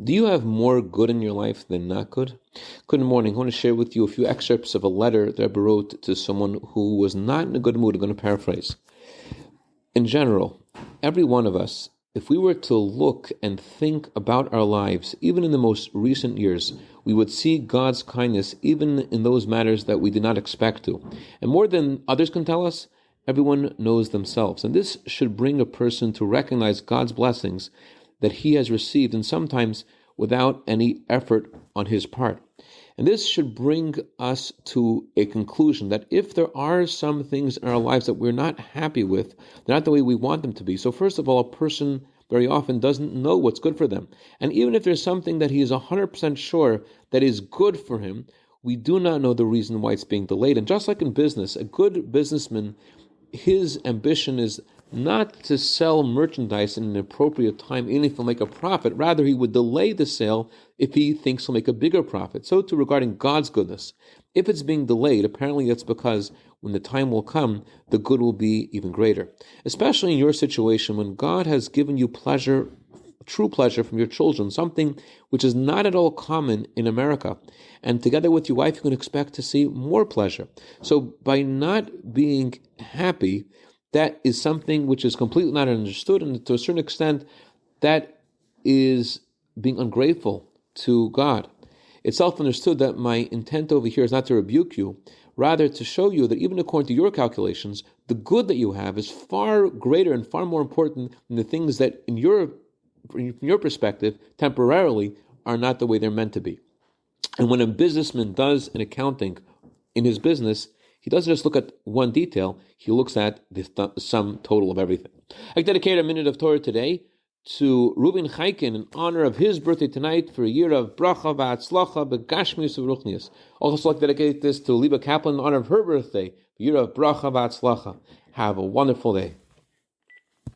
Do you have more good in your life than not good? Good morning. I want to share with you a few excerpts of a letter that I wrote to someone who was not in a good mood. I'm going to paraphrase. In general, every one of us, if we were to look and think about our lives, even in the most recent years, we would see God's kindness even in those matters that we did not expect to. And more than others can tell us, everyone knows themselves. And this should bring a person to recognize God's blessings that he has received, and sometimes without any effort on his part. And this should bring us to a conclusion that if there are some things in our lives that we're not happy with, they're not the way we want them to be. So first of all, a person very often doesn't know what's good for them. And even if there's something that he is 100% sure that is good for him, we do not know the reason why it's being delayed. And just like in business, a good businessman, his ambition is not to sell merchandise in an appropriate time, even if he'll make a profit. Rather, he would delay the sale if he thinks he'll make a bigger profit. So too regarding God's goodness. If it's being delayed, apparently that's because when the time will come, the good will be even greater. Especially in your situation when God has given you pleasure, true pleasure from your children, something which is not at all common in America. And together with your wife, you can expect to see more pleasure. So by not being happy, that is something which is completely not understood, and to a certain extent, that is being ungrateful to God. It's self-understood that my intent over here is not to rebuke you, rather to show you that even according to your calculations, the good that you have is far greater and far more important than the things that, from your perspective, temporarily are not the way they're meant to be. And when a businessman does an accounting in his business, he doesn't just look at one detail, he looks at the sum total of everything. I dedicate a minute of Torah today to Reuben Chaikin in honor of his birthday tonight for a year of bracha v'atzlacha begashmius v'ruchnius. Also like to dedicate this to Liba Kaplan in honor of her birthday, a year of bracha v'atzlacha. Have a wonderful day.